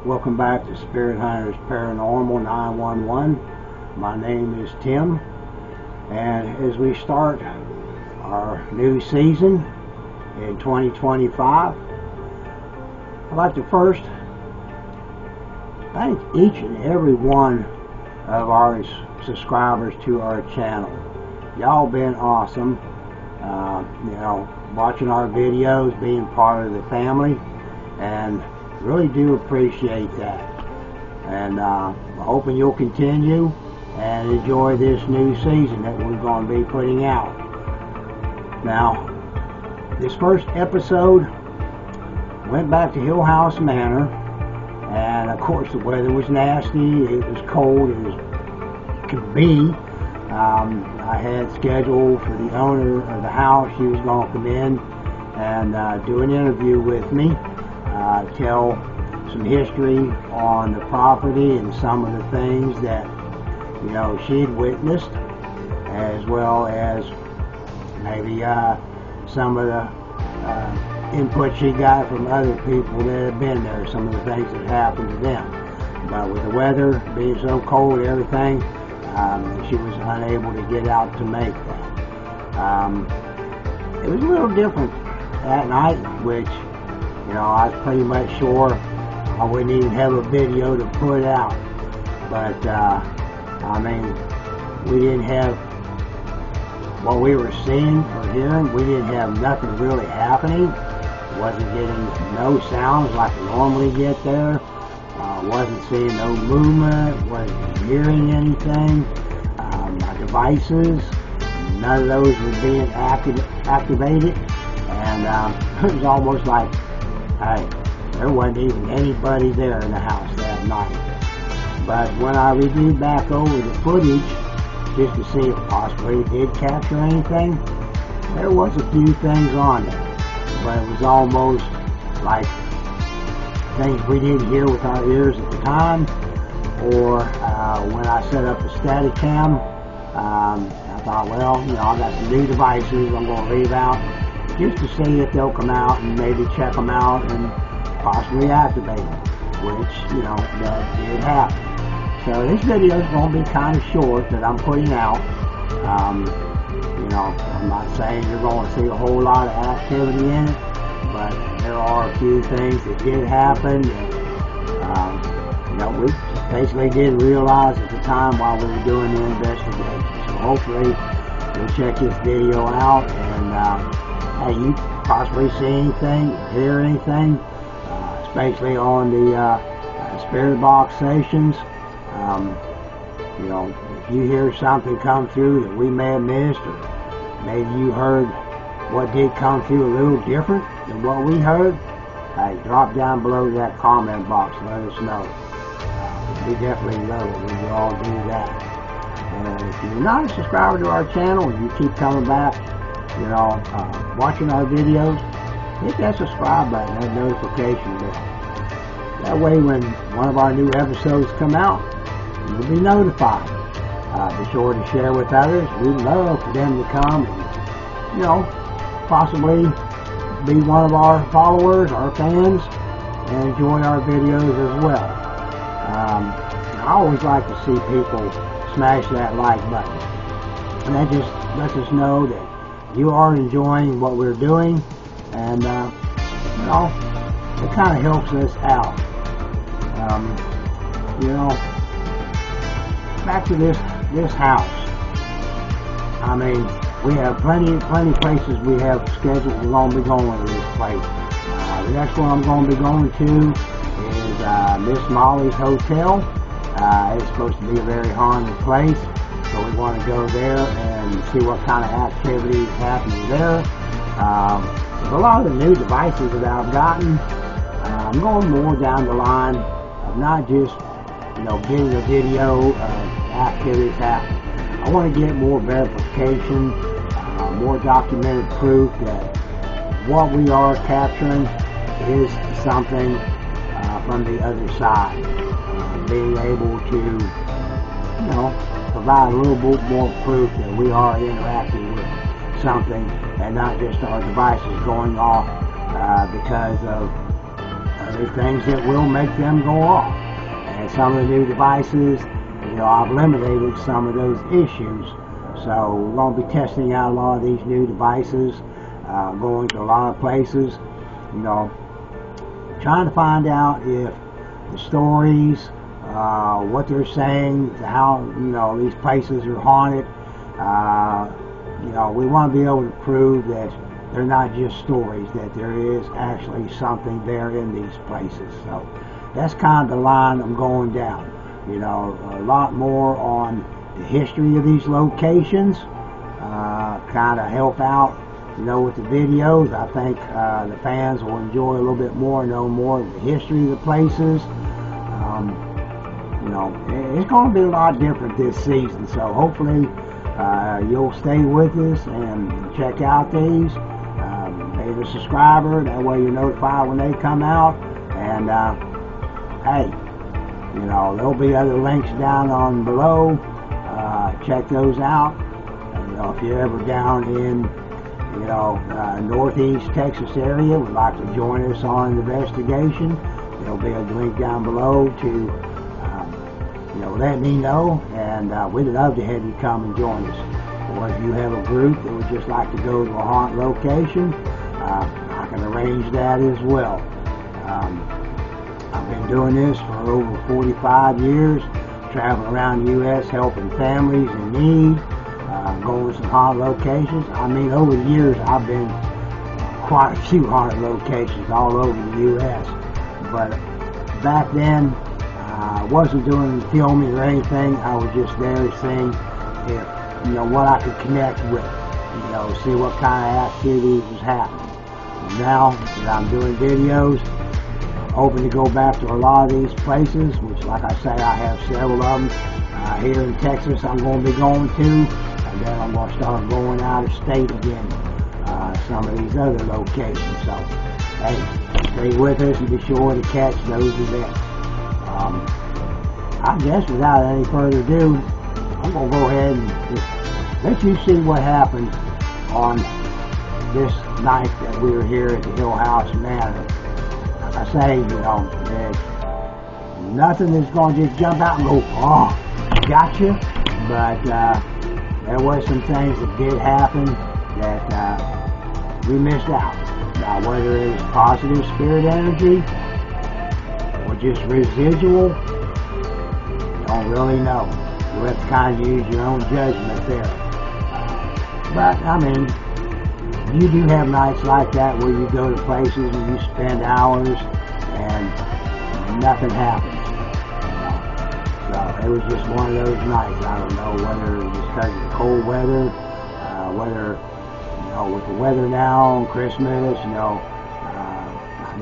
Welcome back to Spirit Hunters Paranormal 911. My name is Tim, and as we start our new season in 2025, I'd like to first thank each and every one of our subscribers to our channel. Y'all been awesome. Watching our videos, being part of the family, and really do appreciate that. And I'm hoping you'll continue and enjoy this new season that we're going to be putting out. Now, this first episode went back to Hill House Manor, and of course the weather was nasty. It was cold as could be. I had scheduled for the owner of the house. She was going to come in and do an interview with me, tell some history on the property and some of the things that she had witnessed, as well as maybe some of the input she got from other people that have been there, some of the things that happened to them. But with the weather being so cold and everything, she was unable to get out to make that. It was a little different that night, which I was pretty much sure I wouldn't even have a video to put out. But we didn't have what we were seeing or hearing. We didn't have nothing really happening. Wasn't getting no sounds like we normally get there. Wasn't seeing no movement, wasn't hearing anything. My devices, none of those were being activated, and it was almost like, hey, there wasn't even anybody there in the house that night. But when I reviewed back over the footage, just to see if possibly it did capture anything, there was a few things on there, but it was almost like things we didn't hear with our ears at the time, or when I set up the static cam, I thought, well, I got some new devices I'm going to leave out just to see if they'll come out and maybe check them out and possibly activate them, which, that did happen. So this video is going to be kind of short that I'm putting out. I'm not saying you're going to see a whole lot of activity in it, but there are a few things that did happen that we basically didn't realize at the time while we were doing the investigation. So hopefully you'll check this video out, and hey, you possibly see anything, hear anything, especially on the spirit box sessions. If you hear something come through that we may have missed, or maybe you heard what did come through a little different than what we heard, hey, drop down below that comment box and let us know. We definitely love it when you all do that. And if you're not a subscriber to our channel and you keep coming back, watching our videos, hit that subscribe button, that notification bell. That way when one of our new episodes come out, you'll be notified. Be sure to share with others. We'd love for them to come and, possibly be one of our followers, our fans, and enjoy our videos as well. I always like to see people smash that like button. And that just lets us know that you are enjoying what we're doing, and it kind of helps us out. Back to this house. We have plenty places we have scheduled. We're going to be going to this place. The next one I'm going to be going to is Miss Molly's Hotel. It's supposed to be a very haunted place, so we want to go there and see what kind of activity is happening there. With a lot of the new devices that I've gotten, I'm going more down the line of not just getting a video of activities happening. I want to get more verification, more documented proof that what we are capturing is something from the other side. Being able to, provide a little bit more proof that we are interacting with something and not just our devices going off because of there's things that will make them go off. And some of the new devices, I've eliminated some of those issues. So we're going to be testing out a lot of these new devices, going to a lot of places, trying to find out if the stories, what they're saying, how, these places are haunted. We want to be able to prove that they're not just stories, that there is actually something there in these places. So that's kind of the line I'm going down. A lot more on the history of these locations, kind of help out, with the videos. I think the fans will enjoy a little bit more, know more of the history of the places. It's going to be a lot different this season, so hopefully you'll stay with us and check out these. Be a subscriber, that way you're notified when they come out. And hey, there'll be other links down on below. Check those out. If you're ever down in northeast Texas area, would like to join us on an investigation, there'll be a link down below to let me know, and we'd love to have you come and join us. Or if you have a group that would just like to go to a haunted location, I can arrange that as well. I've been doing this for over 45 years, traveling around the U.S. helping families in need, going to some haunted locations. Over the years I've been quite a few haunted locations all over the U.S. But back then, I wasn't doing filming or anything. I was just there seeing if, what I could connect with, see what kind of activities was happening. And now that I'm doing videos, I'm hoping to go back to a lot of these places, which, like I say, I have several of them here in Texas I'm going to be going to, and then I'm going to start going out of state again, some of these other locations. So, hey, stay with us and be sure to catch those events. I guess without any further ado, I'm going to go ahead and just let you see what happened on this night that we were here at the Hill House Manor. Like I say, there's nothing that's going to just jump out and go, oh, gotcha. But there was some things that did happen that we missed out. Now, whether it was positive spirit energy or just residual, don't really know. You have to kind of use your own judgment there. But, you do have nights like that where you go to places and you spend hours and nothing happens. So it was just one of those nights. I don't know whether it was because of the cold weather, whether, with the weather now on Christmas, I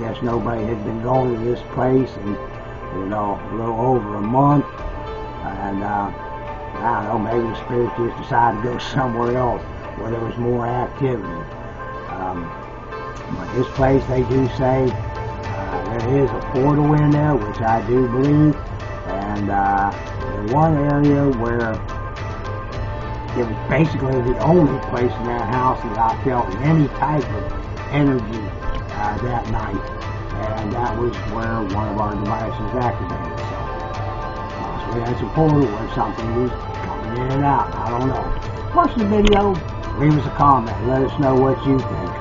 guess nobody had been going to this place in, a little over a month. And I don't know, maybe the spirits just decided to go somewhere else where there was more activity. But this place, they do say there is a portal in there, which I do believe. And in one area where it was basically the only place in that house that I felt any type of energy that night. And that was where one of our devices activated. So we had some portal or something was coming in and out. I don't know. Watch the video. Leave us a comment. Let us know what you think.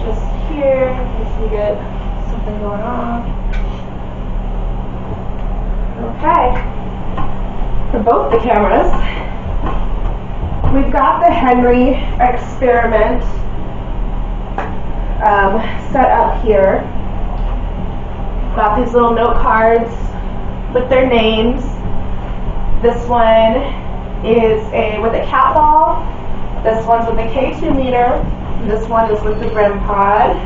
just here in case we get something going on. Okay. For both the cameras, we've got the Henry experiment set up here. Got these little note cards with their names. This one is with a cat ball. This one's with a K2 meter. This one is with the REM pod.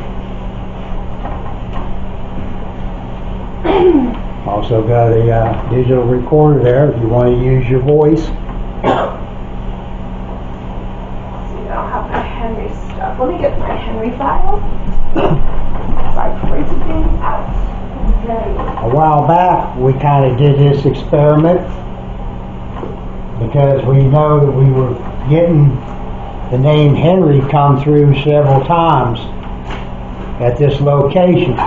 Also got a digital recorder there if you want to use your voice. See, I don't have my Henry stuff. Let me get my Henry file. So I printed things out. Okay. A while back, we kind of did this experiment because we know that we were getting the name Henry come through several times at this location.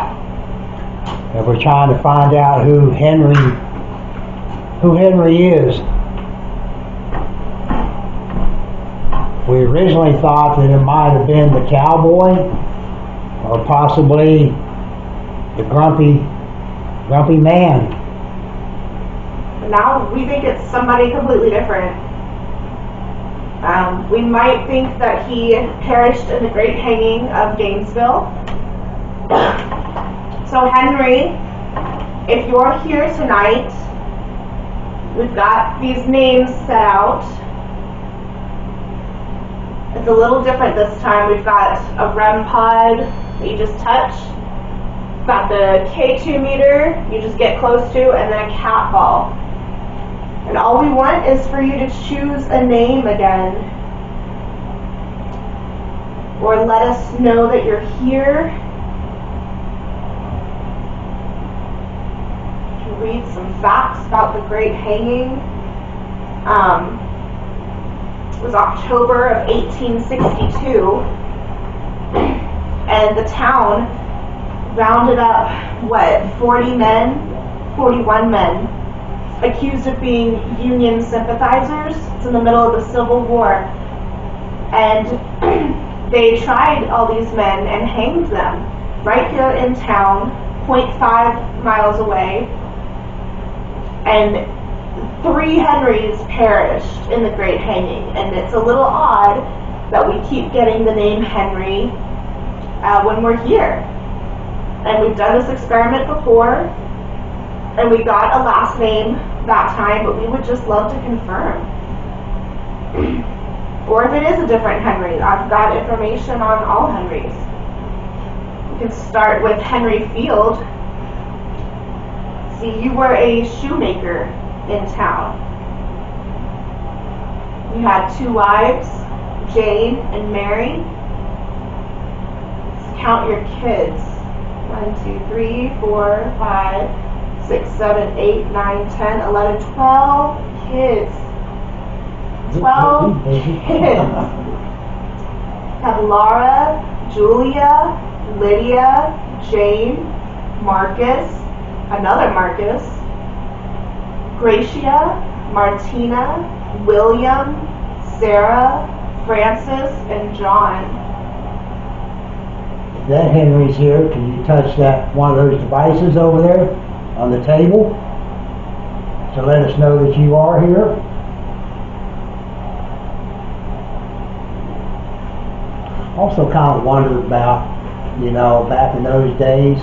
And we're trying to find out who Henry is. We originally thought that it might have been the cowboy or possibly the grumpy man. Now we think it's somebody completely different. We might think that he perished in the Great Hanging of Gainesville. So Henry, if you're here tonight, we've got these names set out. It's a little different this time. We've got a REM pod that you just touch. We've got the K2 meter you just get close to, and then a cat ball. And all we want is for you to choose a name again. Or let us know that you're here. Read some facts about the Great Hanging. It was October of 1862, and the town rounded up, 41 men, accused of being Union sympathizers. It's in the middle of the Civil War. And they tried all these men and hanged them right here in town, 0.5 miles away. And 3 Henrys perished in the Great Hanging. And it's a little odd that we keep getting the name Henry when we're here. And we've done this experiment before, and we got a last name that time, but we would just love to confirm. Or if it is a different Henry, I've got information on all Henrys. We can start with Henry Field. See, you were a shoemaker in town. You had 2 wives, Jane and Mary. Let's count your kids. 1, 2, 3, 4, 5, 6, 7, 8, 9, 10, 11, 12 kids. 12 kids. Have Laura, Julia, Lydia, Jane, Marcus, another Marcus, Gracia, Martina, William, Sarah, Francis, and John. That Henry's here. Can you touch that one of those devices over there on the table to let us know that you are here? Also kind of wondered about, back in those days,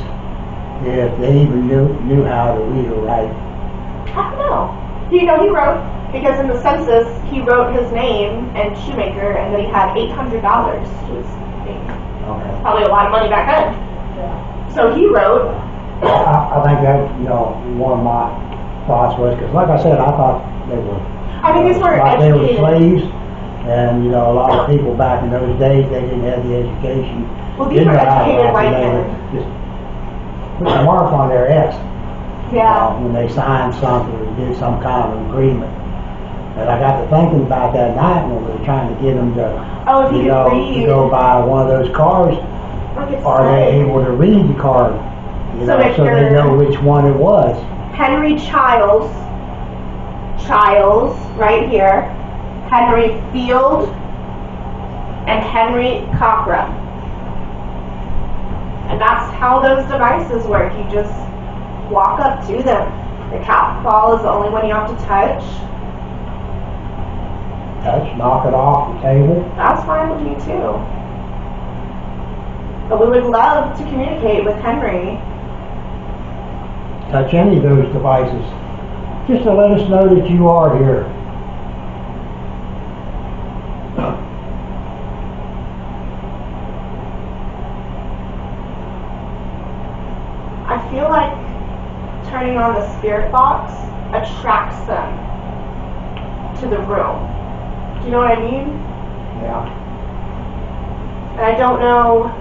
if they even knew how to read or write. I don't know. He wrote, because in the census, he wrote his name and shoemaker, and then he had $800 to his name. Okay. Probably a lot of money back then. Yeah. So he wrote. I think that, one of my thoughts was, because like I said, I thought they were. I mean, these were like educated. They were slaves, and a lot of people back in those days, they didn't have the education. Well, these were educated white men. Just put a mark on their S. Yeah. When they signed something or did some kind of agreement. And I got to thinking about that night when we were trying to get them to, if you could read. to go buy one of those cars. Are they able to read the card? So they know which one it was. Henry Childs, right here. Henry Field, and Henry Cochran. how those devices work. You just walk up to them. The cat ball is the only one you have to touch. Touch, knock it off the table. That's fine with me too. But we would love to communicate with Henry. Touch any of those devices. Just to let us know that you are here. I feel like turning on the spirit box attracts them to the room. Do you know what I mean? Yeah. And I don't know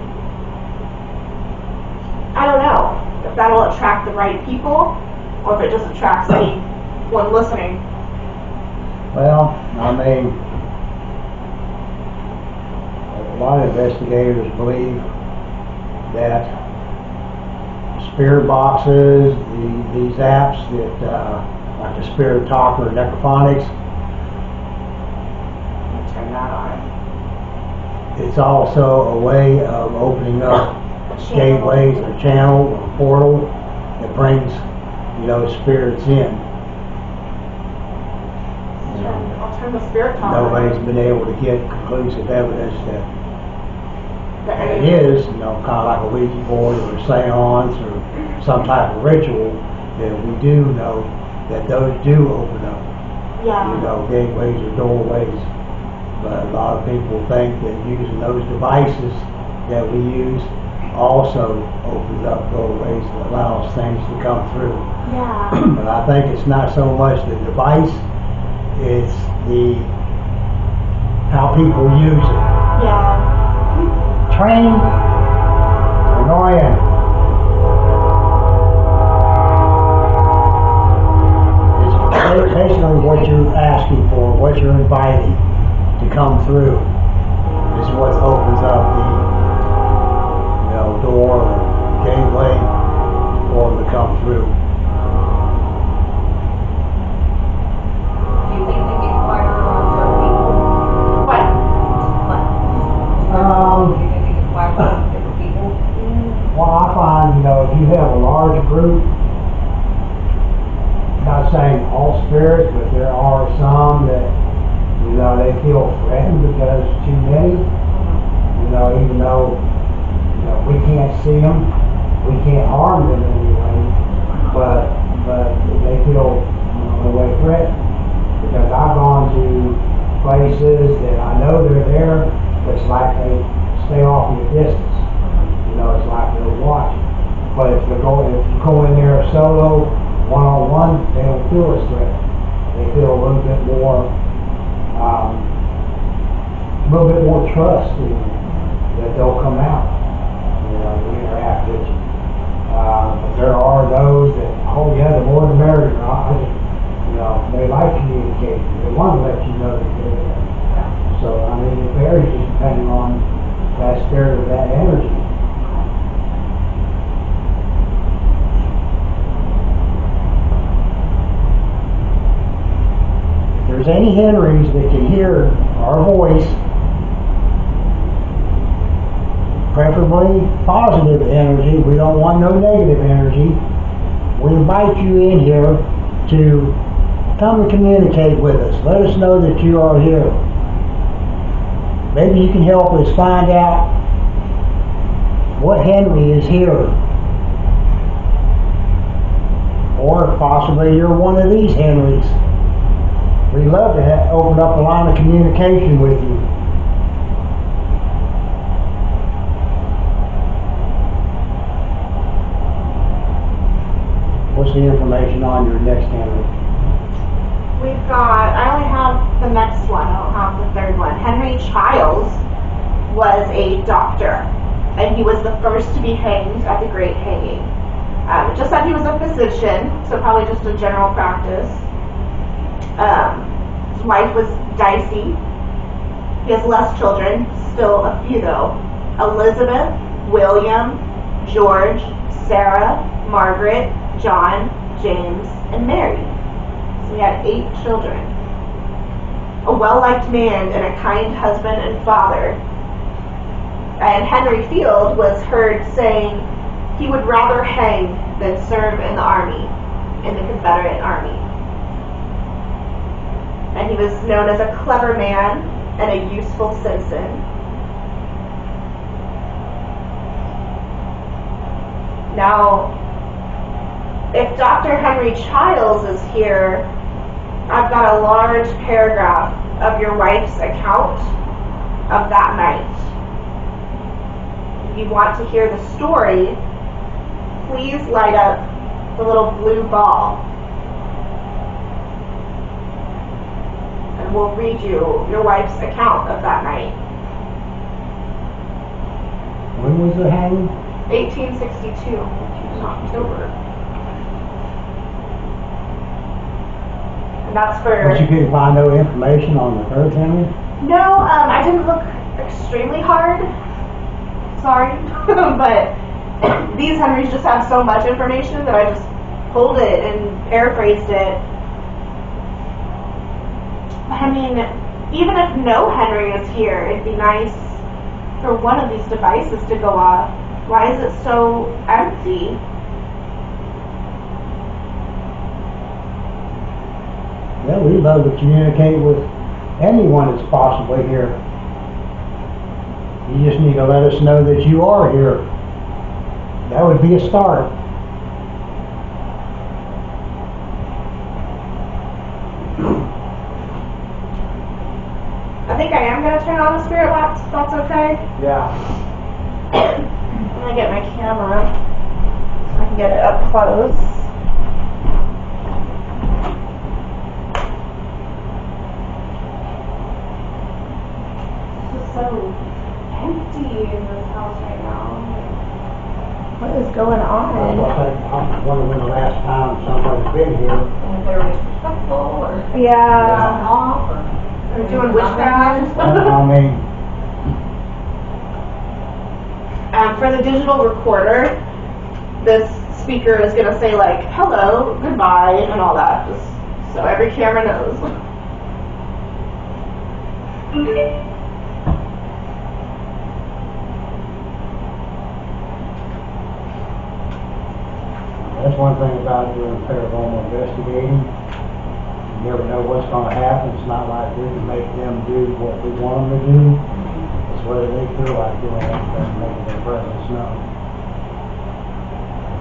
if that'll attract the right people or if it just attracts anyone listening. Well, I mean, a lot of investigators believe that spirit boxes, these apps that, like the Spirit Talker or Necrophonics, Turn that on. it's also a way of opening up gateways or channel or portal that brings, spirits in. I'll turn the spirit talker. Nobody's been able to get conclusive evidence that it is, kind of like a Ouija board or a seance or some type of ritual, that we do know that those do open up, gateways or doorways. But a lot of people think that using those devices that we use also opens up doorways that allows things to come through. Yeah. But I think it's not so much the device, it's how people use it. Yeah. Trained, annoying. It's basically what you're asking for, what you're inviting to come through is what opens up the door or gateway for them to come through. Do you think they get quieter on certain people? What? Do you think they get quieter on different people? Well, I find, if you have a large group, not saying all spirits, but there are some that, they feel threatened because too many, even though we can't see them, we can't harm them anyway, but they feel in a way threatened, because I've gone to places that I know they're there, but it's like they stay off in the distance. It's like they're watching. But if you go in there solo, one-on-one, they don't feel as threatened. They feel a little bit more trust in them, that they'll come out. Interact with you. But there are those that, the more the merrier. They like communication. They want to let you know that they're there. So, it varies just depending on that spirit or that energy. If there's any Henrys that can hear our voice, preferably positive energy, we don't want no negative energy, we invite you in here to come and communicate with us. Let us know that you are here. Maybe you can help us find out what Henry is here. Or possibly you're one of these Henrys. We'd love to open up a line of communication with you. What's the information on your next Henry? I only have the next one, I don't have the third one. Henry Childs was a doctor, and he was the first to be hanged at the Great Hanging. It just said he was a physician, so probably just a general practice. His wife was Dicey. He has less children, still a few though. Elizabeth, William, George, Sarah, Margaret, John, James, and Mary. So he had 8 children. A well-liked man and a kind husband and father. And Henry Field was heard saying he would rather hang than serve in the army, in the Confederate Army. And he was known as a clever man and a useful citizen. Now, if Dr. Henry Childs is here, I've got a large paragraph of your wife's account of that night. If you want to hear the story, please light up the little blue ball. And we'll read you your wife's account of that night. When was it hanging? 1862 in October. And that's for... But you couldn't find no information on the first Henry? No, I didn't look extremely hard. Sorry. But these Henrys just have so much information that I just pulled it and paraphrased it. I mean, even if no Henry is here, it'd be nice for one of these devices to go off. Why is it so empty? Yeah, we'd love to communicate with anyone that's possibly here. You just need to let us know that you are here. That would be a start. I think I am going to turn on the spirit box, if that's okay. Yeah. I'm going to get my camera so I can get it up close. It's just so empty in this house right now. What is going I on? wonder when the last time somebody's been here. And if they were disrespectful or Yeah. off or They're doing witchcraft. I mean, For the digital recorder, this speaker is going to say like, hello, goodbye, and all that, just so every camera knows. that's one thing about doing paranormal investigating. You never know what's going to happen. It's not like we can make them do what we want them to do. It's whether they feel like doing it and making their presence known.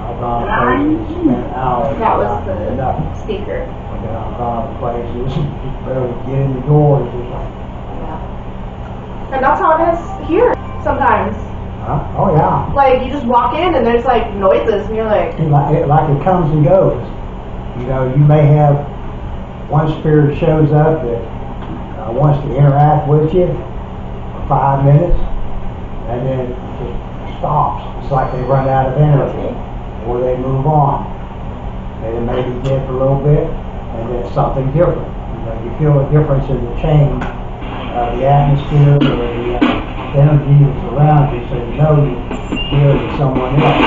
I've gone to places, spent hours. That was without nothing. the speaker. And then I've gone to places, just barely get in the door. It's just like, And that's how it is here sometimes. huh? Oh yeah. Like, you just walk in and there's like noises and you're like, Like it comes and goes. You know, you may have one spirit shows up that wants to interact with you for 5 minutes, and then just stops. It's like they run out of energy, or they move on. They may be dead for a little bit, and then something different. You know, you feel a difference in the change of the atmosphere or the energy that's around you, so you know you're here with someone else.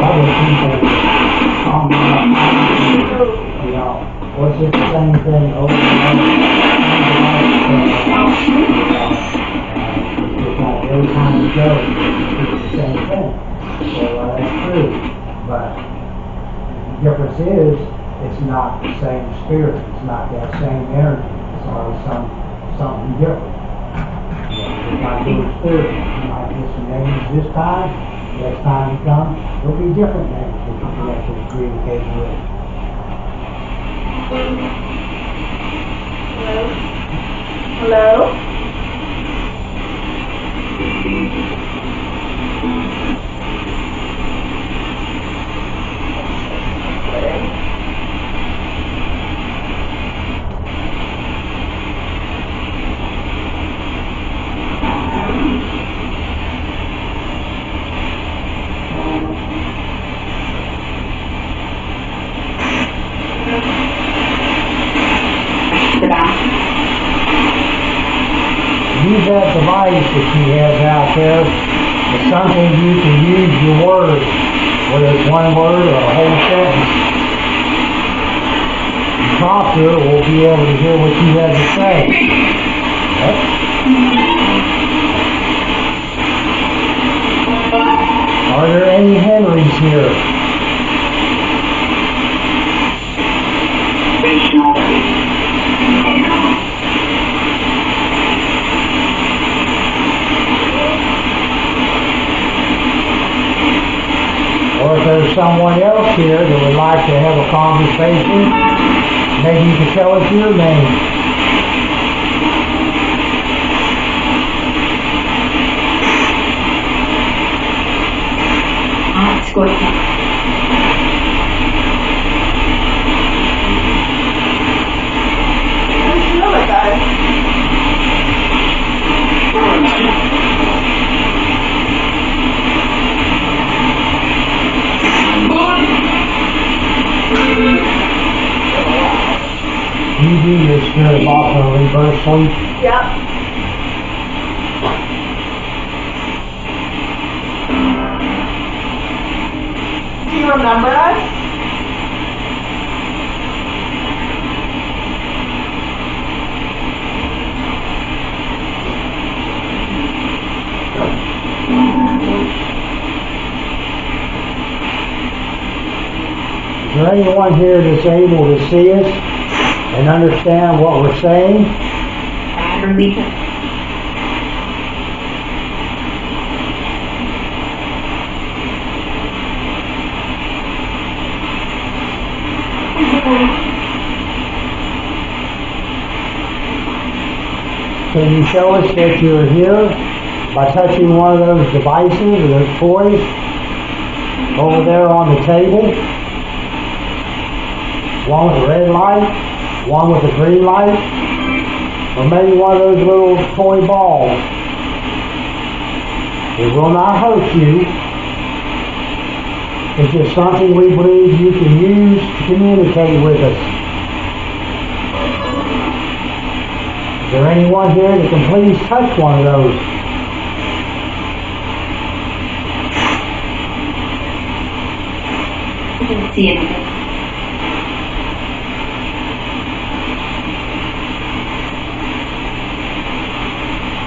Other people come up, you know, or it's just the same thing over and over. It's like every time you go, it's the same thing. So that's true. But the difference is, it's not the same spirit. It's not that same energy. It's always something different. It's not good spirit. You might get some names this time. Next time you come, there'll be different names that you can actually communicate with. hello? Use that device that she has out there. It's something you can use your words, whether it's one word or a whole sentence. You talk to her, we'll be able to hear what you have to say. Yep. Are there any Henrys here. Or if there's someone else here that would like to have a conversation, maybe you can tell us your name. It's good. Oh my God. You do your spirit box on a reverse sleep. Yep. Do you remember us? Is there anyone here that's able to see us and understand what we're saying? Can you show us that you're here by touching one of those devices or those toys over there on the table? One with a red light, one with a green light, or maybe one of those little toy balls. It will not hurt you. It's just something we believe you can use to communicate with us. Is there anyone here that can please touch one of those? I didn't see anything.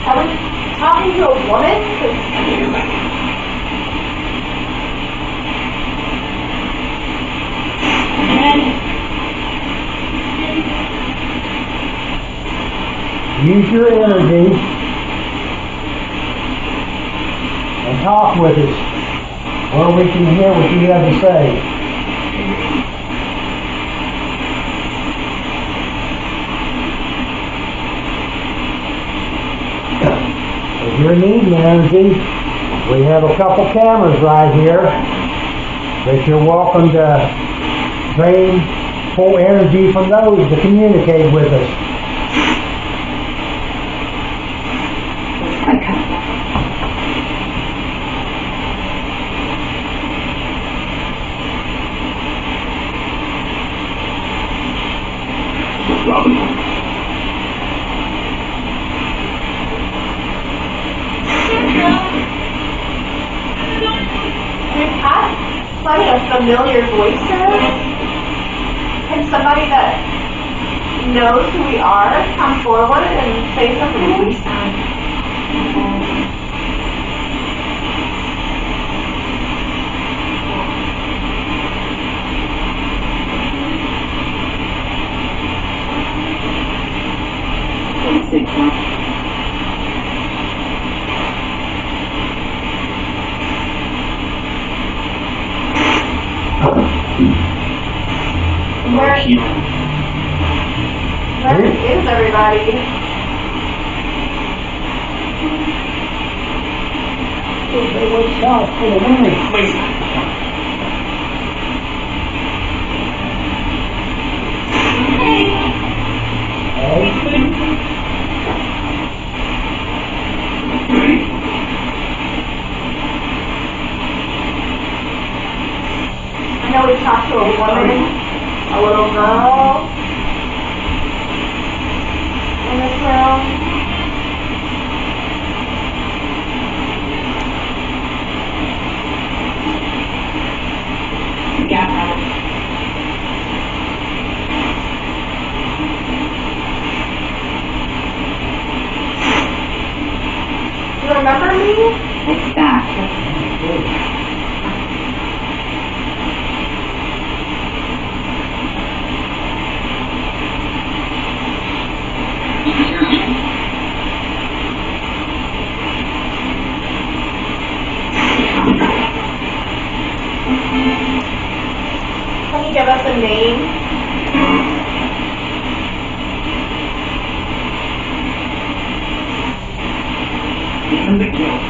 Are we talking to a woman? 'Cause use your energy and talk with us where we can hear what you have to say. If you're needing energy, we have a couple cameras right here that you're welcome to drain full energy from those to communicate with us. we've had plenty of familiar voices. Can somebody that knows who we are come forward and say something? Where is everybody? I know we talked to a woman, a little girl in this room. You remember me? Exactly. name? Even the guilt.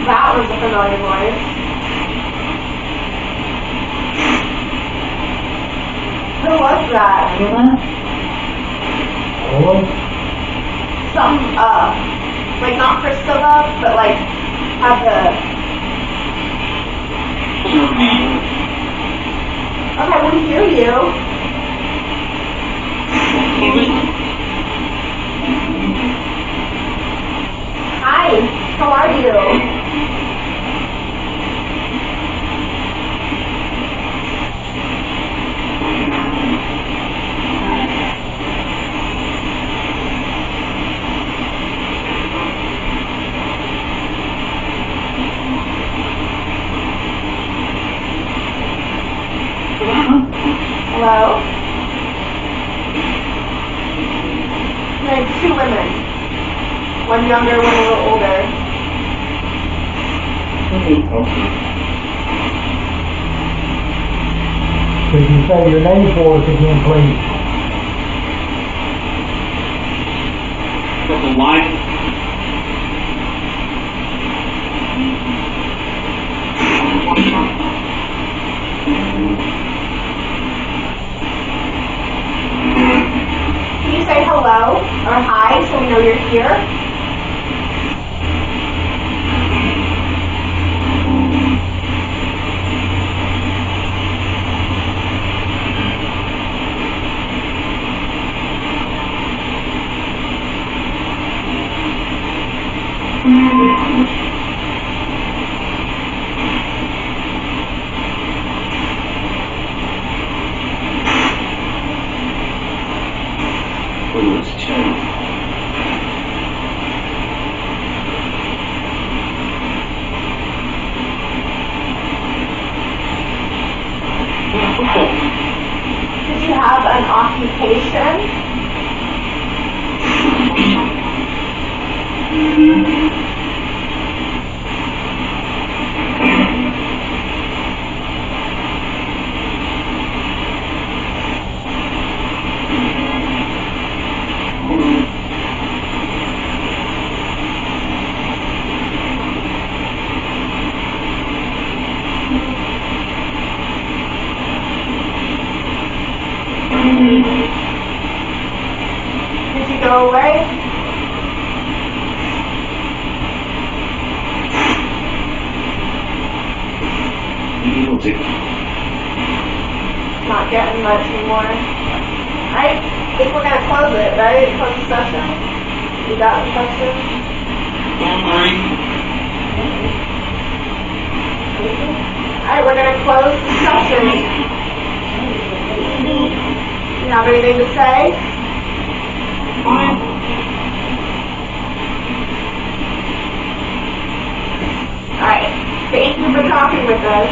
That was a familiar voice. Who was that? Some, like not Priscilla, but like had the... Okay, we hear you. Hi, how are you? Hello? There's two women. One younger, one a little older. Could you say your name for us again, please? Got the line. Can you say hello or hi so we know you're here? Did you have an occupation? Did you go away? Not getting much anymore. Alright, I think we're gonna close it, right? Close the session. You got the question? Alright, we're gonna close the session. You have anything to say? Alright, thank you for talking with us.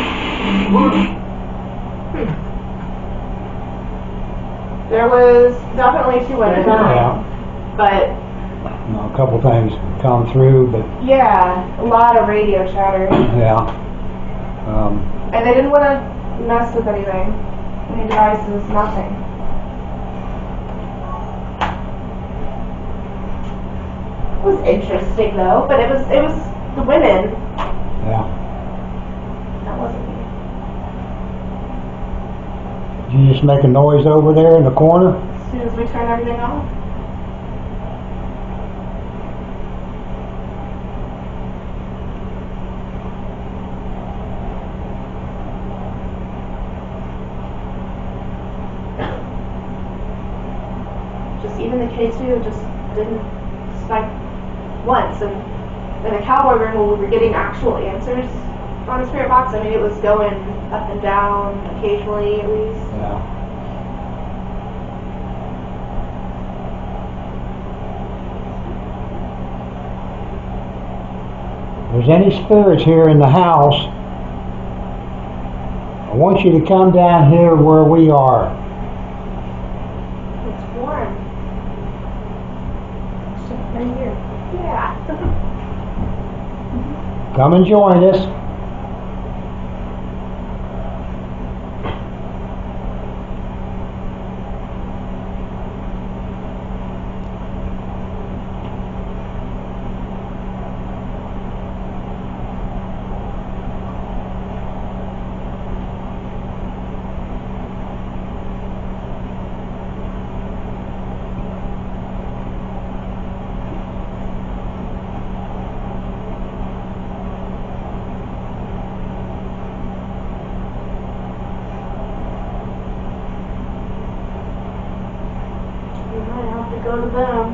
There was definitely two women, Yeah. but A couple things come through, but yeah, a lot of radio chatter. yeah. And they didn't want to mess with anything. Any devices, nothing. It was interesting though, but it was the women. Yeah. That wasn't me. Did you just make a noise over there in the corner? As soon as we turn everything off. Just even the K2 just didn't spike once, and in the cowboy room when we were getting actual answers on the spirit box, I mean it was going up and down occasionally at least. Yeah. If there's any spirits here in the house, I want you to come down here where we are. It's warm. Right here. Yeah. Come and join us. You might have to go to them.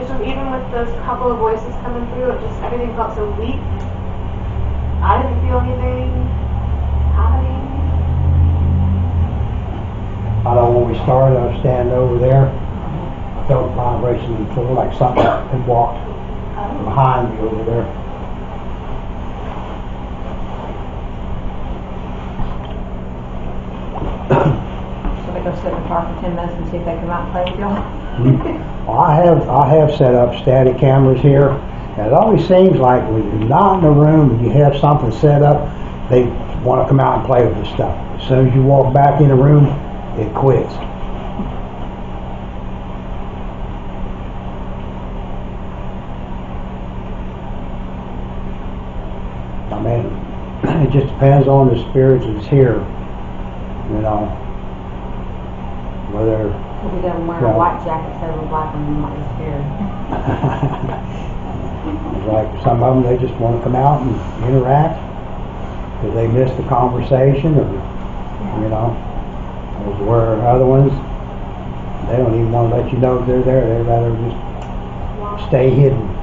So even with those couple of voices coming through, it just everything felt so weak. I didn't feel anything happening. I know when we started, I was standing over there. I felt a vibration on the floor, like something had walked behind me over there. Should I go sit in the car for 10 minutes and see if they come out and play with y'all? I have set up static cameras here, and it always seems like when you're not in the room and you have something set up, they want to come out and play with the stuff. As soon as you walk back in the room, it quits. I mean, it just depends on the spirits that's here, you know, whether If you got them wearing a white jacket instead of a black one, you might be scared. like some of them, they just want to come out and interact because they missed the conversation, or you know, where other ones, they don't even want to let you know they're there. They'd rather just stay hidden.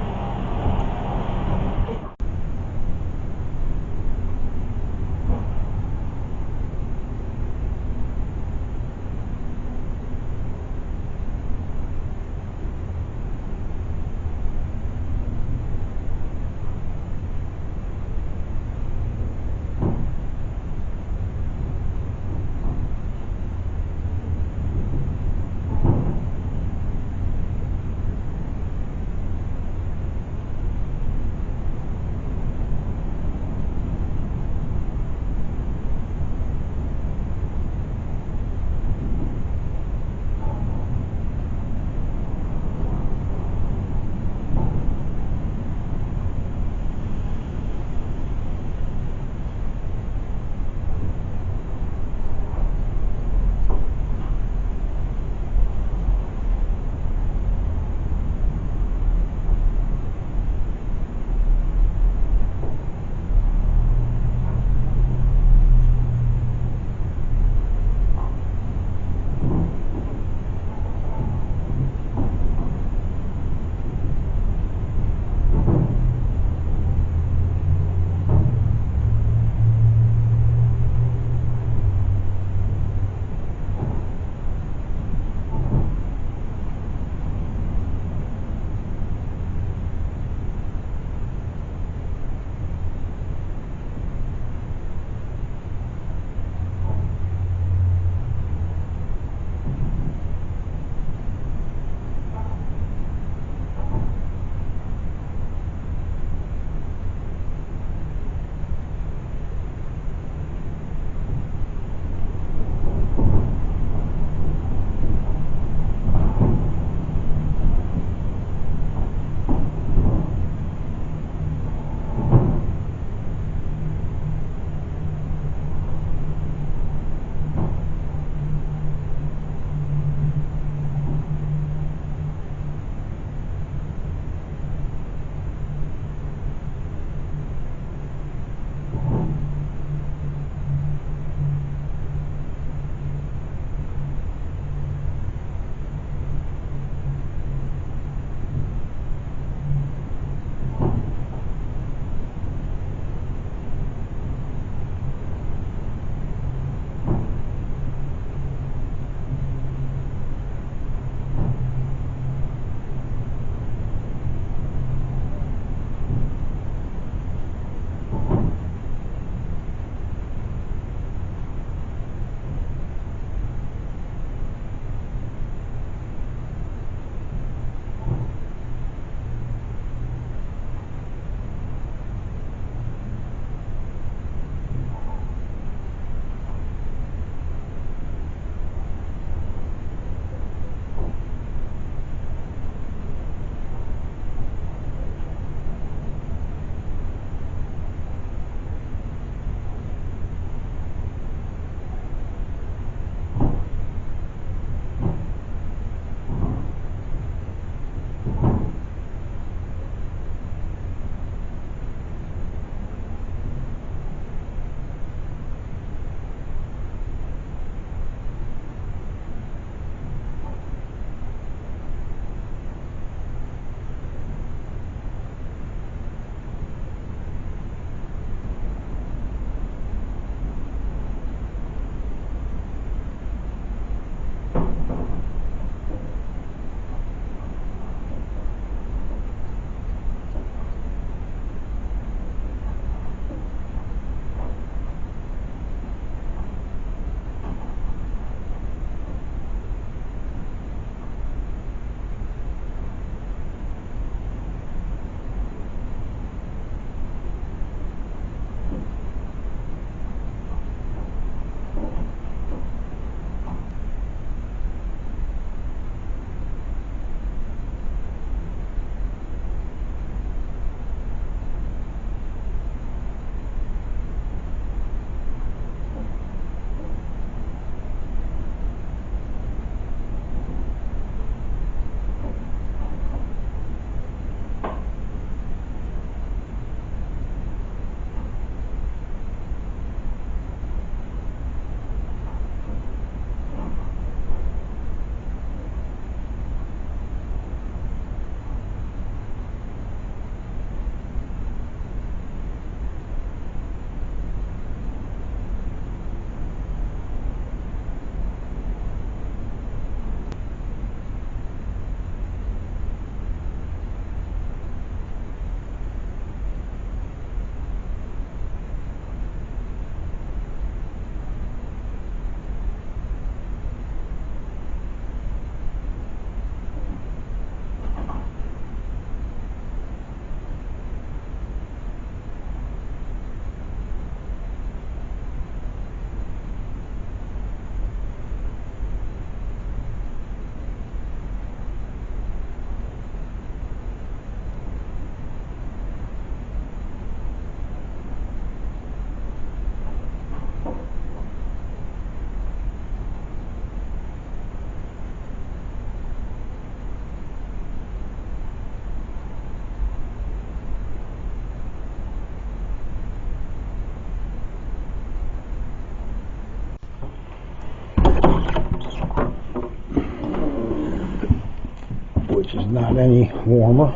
not any warmer.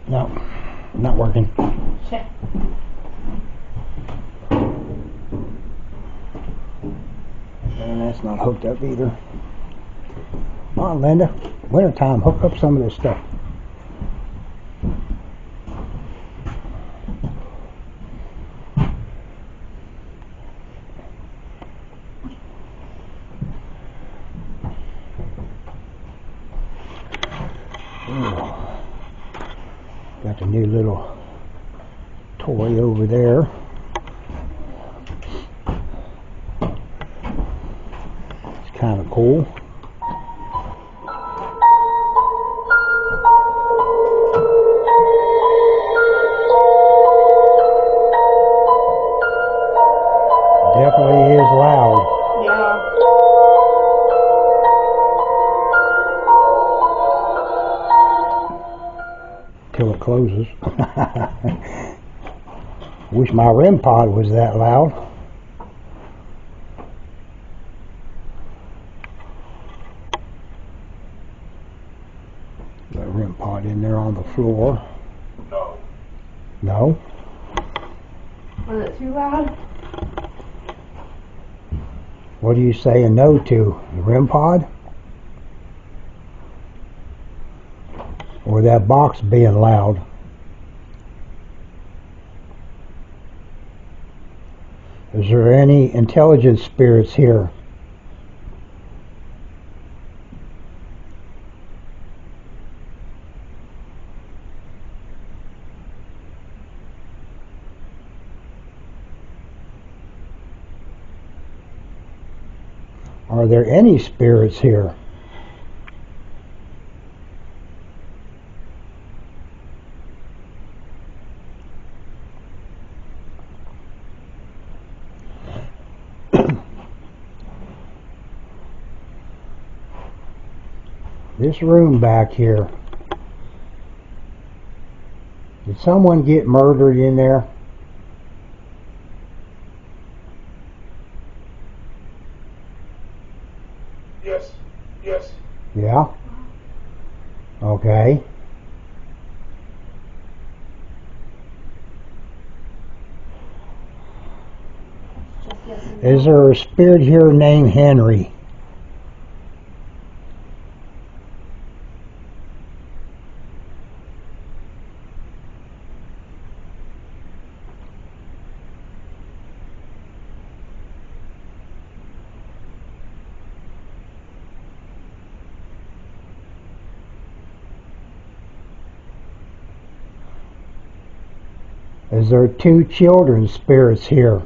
No, not working. Shit. And that's not hooked up either. Come on, Linda. Wintertime, hook up some of this stuff. Got the new little toy over there. It's kind of cool. Definitely is loud. Yeah. Till it closes. Wish my REM pod was that loud. Got a REM pod in there on the floor. No. No? Was it too loud? What are you saying no to? The REM pod? Or that box being loud? Is there any intelligent spirits here? Are there any spirits here? This room back here, did someone get murdered in there? Yes. Yes. Yeah? Okay. Is there a spirit here named Henry? Is there two children's spirits here?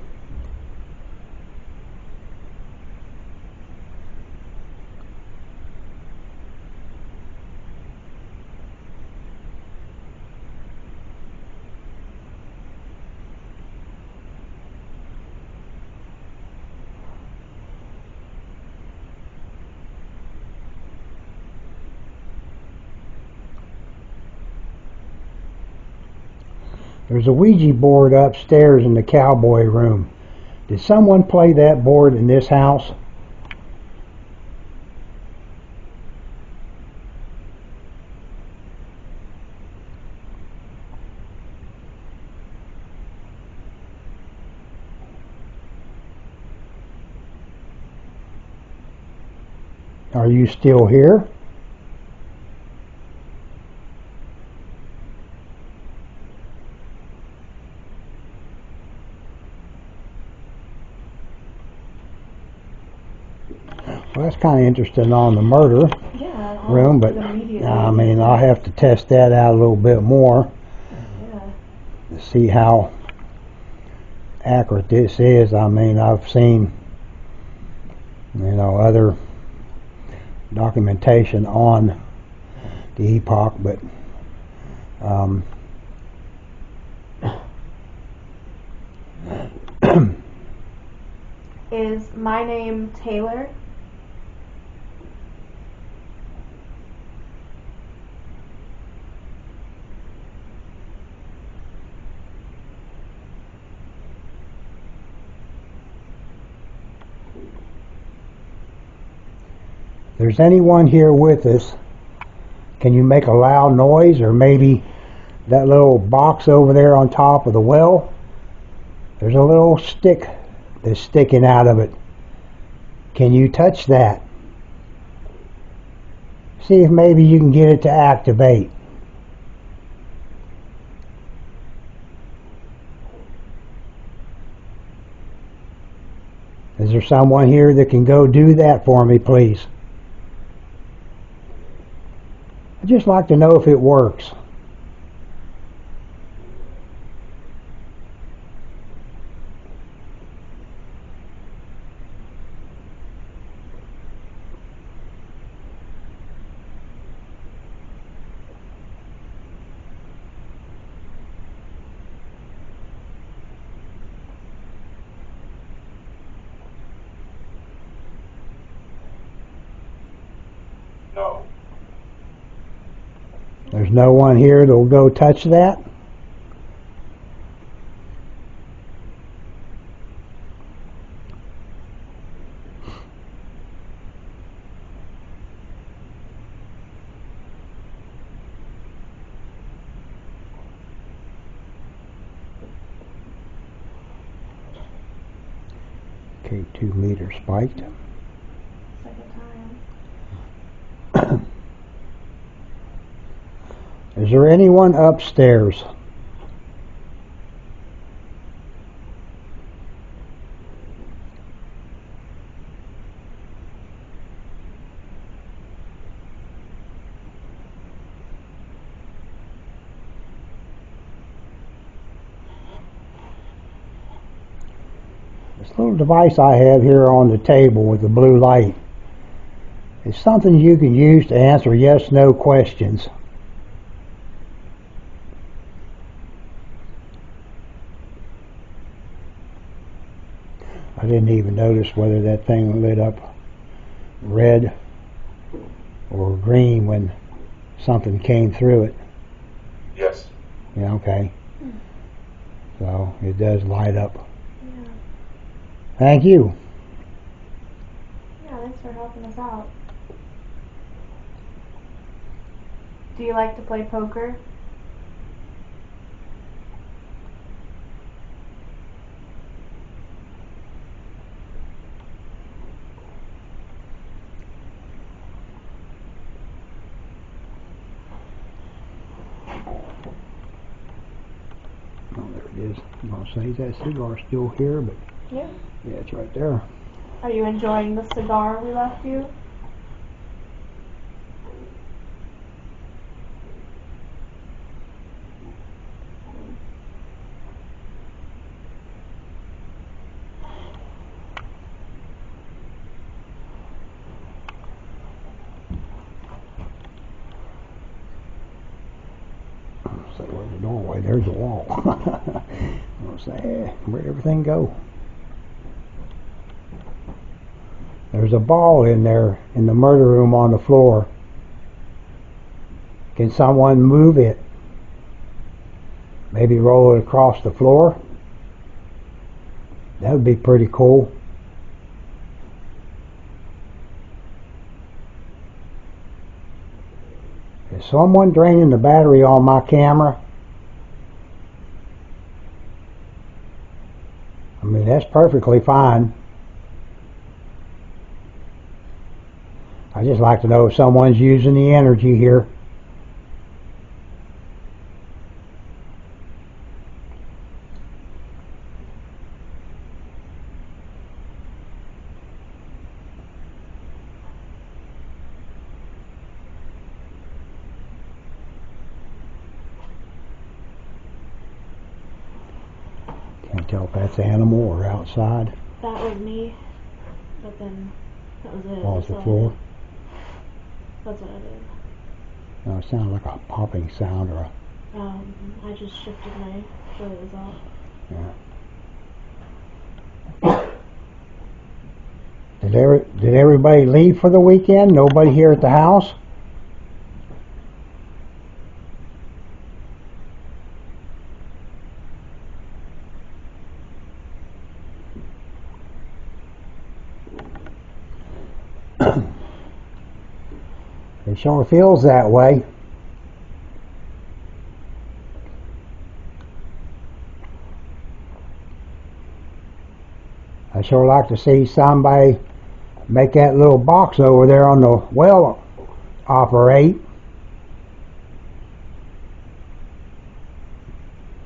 There's a Ouija board upstairs in the cowboy room. Did someone play that board in this house? Are you still here? Well, that's kind of interesting on the murder room, but I mean, I'll have to test that out a little bit more to see how accurate this is. I mean, I've seen, other documentation on the epoch, but Is my name Taylor? If there's anyone here with us Can you make a loud noise? Or maybe that little box over there on top of the well, there's a little stick that's sticking out of it. Can you touch that? See if maybe you can get it to activate. Is there someone here that can go do that for me, please? I'd just like to know if it works. No. There's no one here that'll go touch that? Okay, 2 meters spiked. Second time. Is there anyone upstairs? This little device I have here on the table with the blue light is something you can use to answer yes/no questions. I didn't even notice whether that thing lit up red or green when something came through it. Yes. Yeah, okay. So it does light up. Yeah. Thank you. Yeah, thanks for helping us out. Do you like to play poker? Oh, there it is. I'm going to say that cigar's still here, but Yeah. yeah, it's right there. Are you enjoying the cigar we left you? So where's the doorway? There's the wall. I'll say, where'd everything go? There's a ball in there in the murder room on the floor. Can someone move it? Maybe roll it across the floor? That would be pretty cool. Is someone draining the battery on my camera? I mean, that's perfectly fine. I just like to know if someone's using the energy here. Can't tell if that's animal or outside. That was me. But then that was it. Oh, it's the That's all I floor. did. That's what I did. No, it sounded like a popping sound or a... I just shifted my clothes off. Yeah. Did everybody leave for the weekend? Nobody here at the house? It sure feels that way. I sure like to see somebody make that little box over there on the well operate.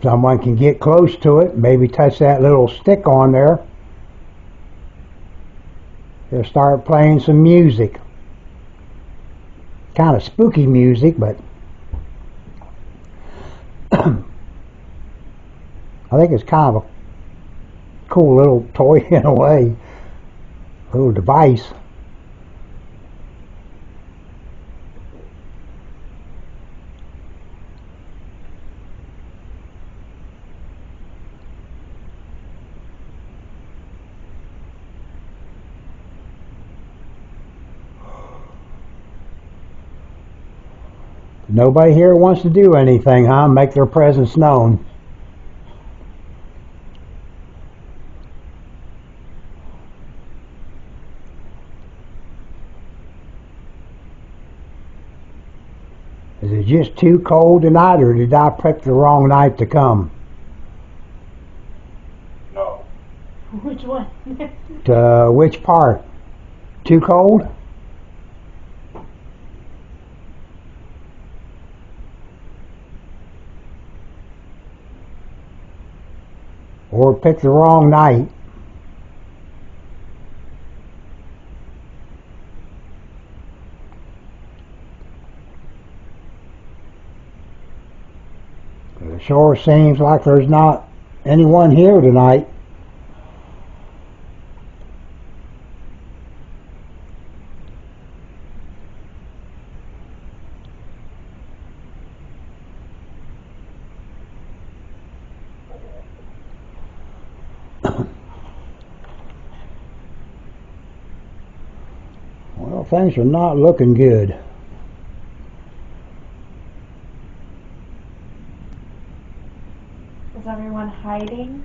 Someone can get close to it, maybe touch that little stick on there. They'll start playing some music. Kind of spooky music, but I think it's kind of a cool little toy in a way. Little device. Nobody here wants to do anything, huh? Make their presence known. Is it just too cold tonight, or did I pick the wrong night to come? No. Which one? To which part? Too cold? Or pick the wrong night? It sure seems like there's not anyone here tonight. Well, things are not looking good. Is everyone hiding?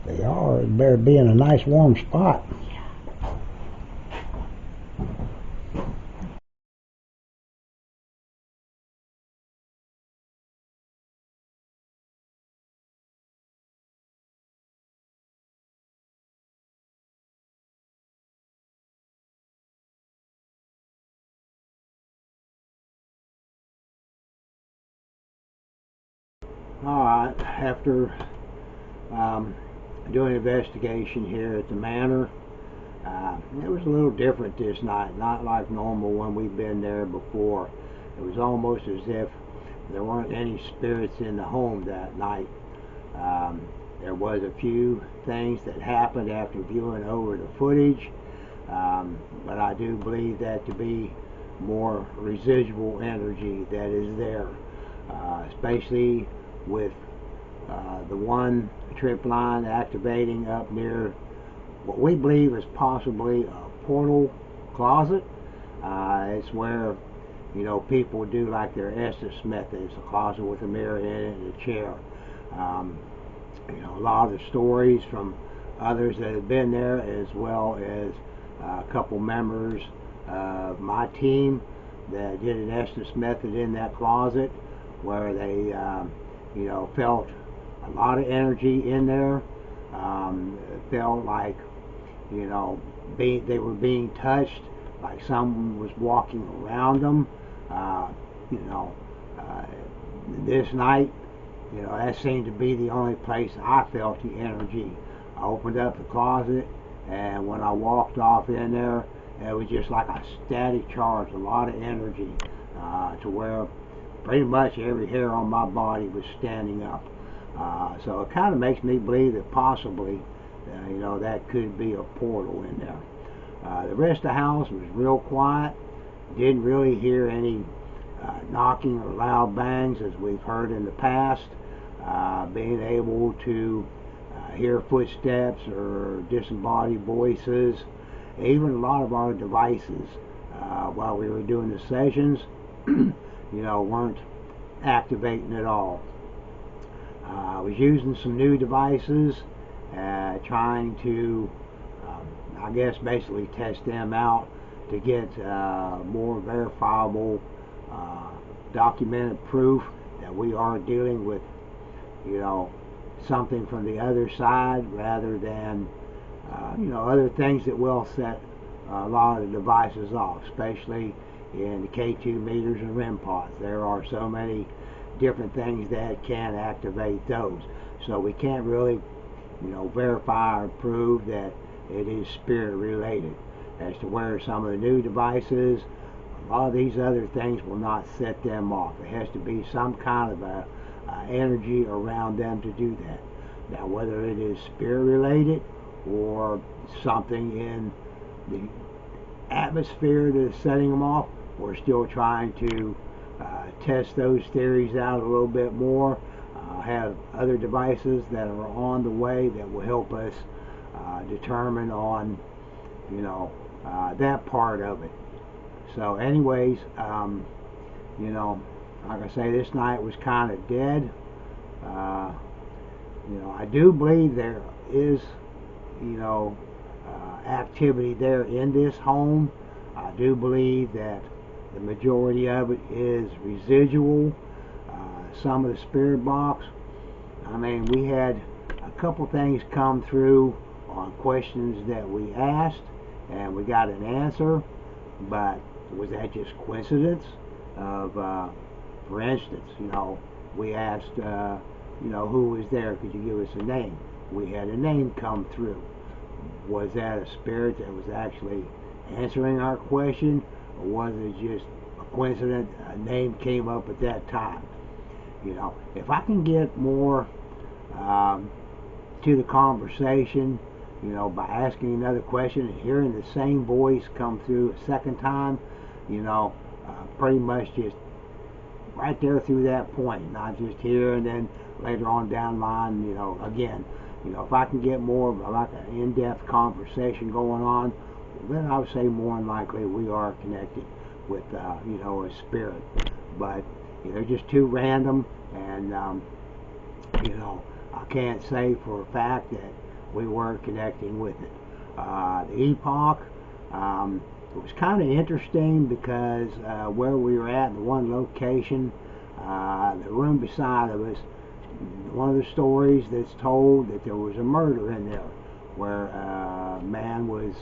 They are. It better be in a nice warm spot. Alright, after doing an investigation here at the Manor, it was a little different this night, not like normal when we've been there before. It was almost as if there weren't any spirits in the home that night. There was a few things that happened after viewing over the footage, but I do believe that to be more residual energy that is there, especially with the one trip line activating up near what we believe is possibly a portal closet. It's where, you know, people do like their Estes method. It's a closet with a mirror in it and a chair. You know, a lot of the stories from others that have been there, as well as a couple members of my team that did an Estes method in that closet, where they you know, felt a lot of energy in there. Felt like, you know, they were being touched, like someone was walking around them. You know, this night, you know, that seemed to be the only place I felt the energy. I opened up the closet, and when I walked off in there, it was just like a static charge, a lot of energy, to where pretty much every hair on my body was standing up. So it kind of makes me believe that possibly, you know, that could be a portal in there. The rest of the house was real quiet. Didn't really hear any knocking or loud bangs as we've heard in the past. Being able to hear footsteps or disembodied voices, even a lot of our devices while we were doing the sessions, you know, weren't activating at all. I was using some new devices, trying to, I guess, basically test them out to get more verifiable documented proof that we are dealing with, something from the other side rather than, other things that will set a lot of the devices off, especially in the K2 meters and REM pods. There are so many different things that can activate those. So we can't really, verify or prove that it is spirit related. As to where some of the new devices, a lot of these other things will not set them off. It has to be some kind of a energy around them to do that. Now, whether it is spirit related or something in the atmosphere that is setting them off, we're still trying to test those theories out a little bit more. Have other devices that are on the way that will help us determine on, that part of it. So anyways, like I say, this night was kind of dead. I do believe there is, activity there in this home. I do believe that the majority of it is residual. Some of the spirit box, we had a couple things come through on questions that we asked, and we got an answer, but was that just coincidence of, for instance, we asked, who was there, could you give us a name? We had a name come through. Was that a spirit that was actually answering our question, or was it just a coincidence, a name came up at that time? If I can get more to the conversation, by asking another question and hearing the same voice come through a second time, pretty much just right there through that point, not just here and then later on down the line, again. If I can get more of like an in-depth conversation going on, then I would say more than likely we are connected with, a spirit. But they're just too random, and I can't say for a fact that we weren't connecting with it. The epoch, it was kind of interesting because where we were at, the one location, the room beside of us, one of the stories that's told that there was a murder in there where a man was,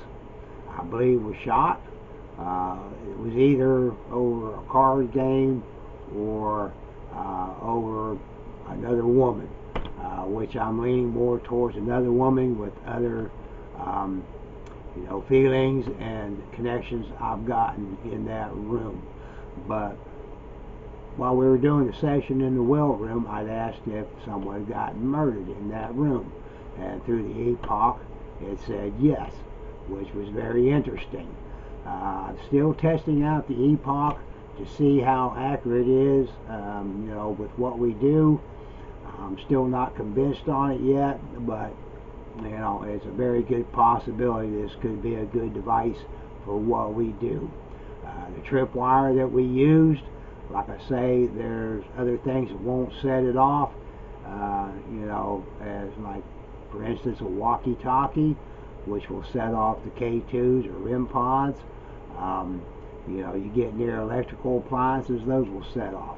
I believe, was shot. It was either over a card game or over another woman, which I'm leaning more towards another woman with other, feelings and connections I've gotten in that room. But while we were doing the session in the well room, I'd asked if someone had gotten murdered in that room, and through the epoch, it said yes, which was very interesting. I'm still testing out the epoch to see how accurate it is, with what we do. I'm still not convinced on it yet, but it's a very good possibility this could be a good device for what we do. The tripwire that we used, like I say, there's other things that won't set it off, as like, for instance, a walkie-talkie, which will set off the K2s or REM pods. You get near electrical appliances, those will set off.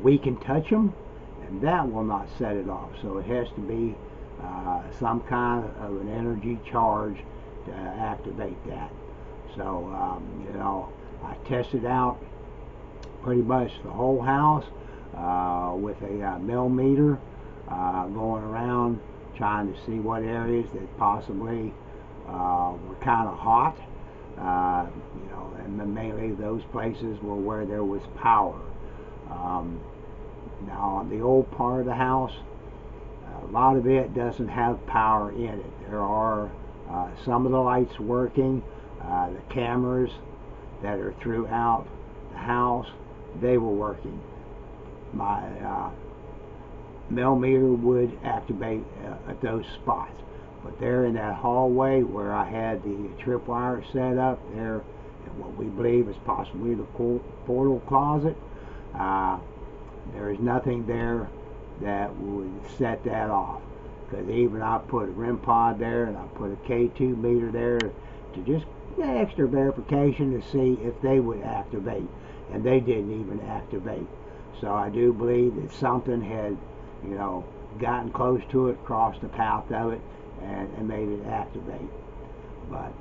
We can touch them, and that will not set it off. So it has to be some kind of an energy charge to activate that. So, I tested out pretty much the whole house with a millimeter, going around trying to see what areas that possibly were kind of hot, and mainly those places were where there was power. Now on the old part of the house, a lot of it doesn't have power in it. There are some of the lights working, the cameras that are throughout the house, they were working. My millimeter would activate at those spots. But there in that hallway where I had the tripwire set up there in what we believe is possibly the portal closet, there is nothing there that would set that off. Because even I put a REM pod there and I put a K2 meter there to just get extra verification to see if they would activate. and they didn't even activate. So I do believe that something had, gotten close to it, crossed the path of it, and made it activate. But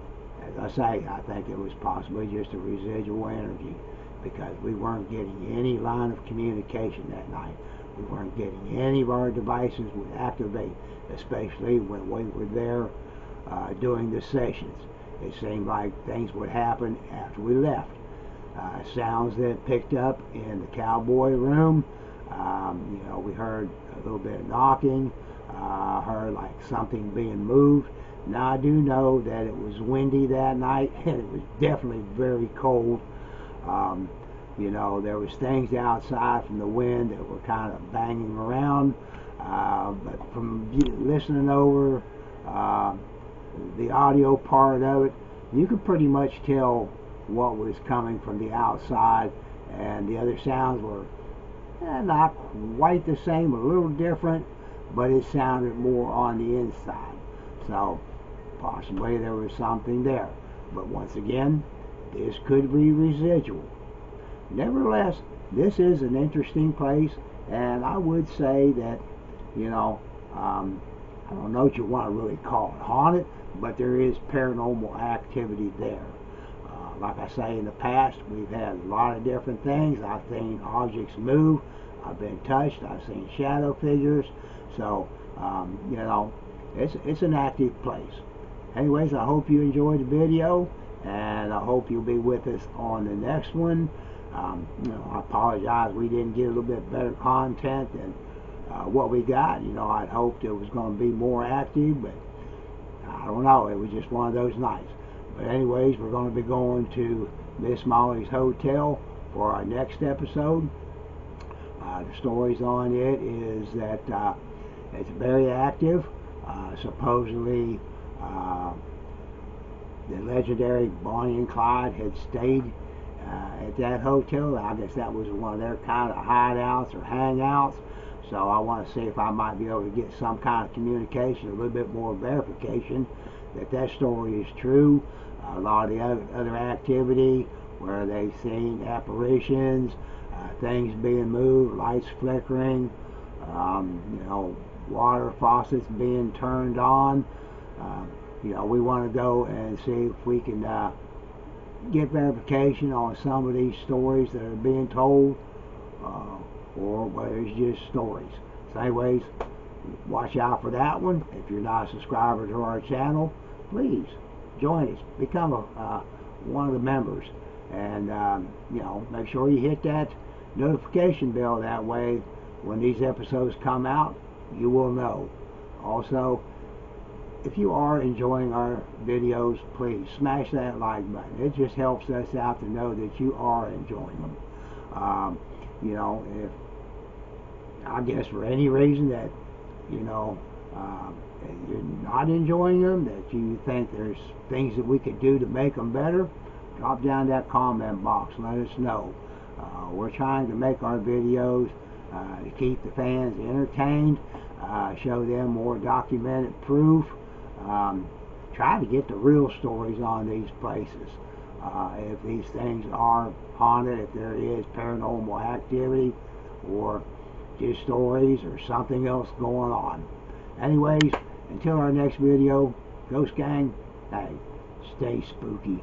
as I say, I think it was possibly just a residual energy, because we weren't getting any line of communication that night. We weren't getting any of our devices would activate, especially when we were there doing the sessions. It seemed like things would happen after we left. Sounds that picked up in the cowboy room. We heard a little bit of knocking. Heard like something being moved. Now I do know that it was windy that night, and it was definitely very cold. There was things outside from the wind that were kind of banging around. But from listening over the audio part of it, you could pretty much tell what was coming from the outside, and the other sounds were not quite the same, a little different, but it sounded more on the inside. So possibly there was something there. But once again, this could be residual. Nevertheless, this is an interesting place, and I would say that, I don't know what you want to really call it haunted, but there is paranormal activity there. Like I say, in the past, we've had a lot of different things. I've seen objects move. I've been touched. I've seen shadow figures. So, it's an active place. Anyways, I hope you enjoyed the video, and I hope you'll be with us on the next one. I apologize we didn't get a little bit better content than what we got. I'd hoped it was going to be more active, but I don't know. It was just one of those nights. But anyways, we're going to be going to Miss Molly's Hotel for our next episode. The stories on it is that it's very active. Supposedly, the legendary Bonnie and Clyde had stayed at that hotel. I guess that was one of their kind of hideouts or hangouts. So I want to see if I might be able to get some kind of communication, a little bit more verification that that story is true. A lot of the other activity where they've seen apparitions, things being moved, lights flickering, water faucets being turned on. We want to go and see if we can get verification on some of these stories that are being told, or whether it's just stories. So anyways, watch out for that one. If you're not a subscriber to our channel, please join us, become one of the members, and make sure you hit that notification bell. That way when these episodes come out, you will know. Also, if you are enjoying our videos, please smash that like button. It just helps us out to know that you are enjoying them. If I guess for any reason that you're not enjoying them, that you think there's things that we could do to make them better, drop down that comment box and let us know. We're trying to make our videos to keep the fans entertained, show them more documented proof, try to get the real stories on these places. If these things are haunted, if there is paranormal activity, or just stories or something else going on. Anyways, until our next video, Ghost Gang, hey, stay spooky.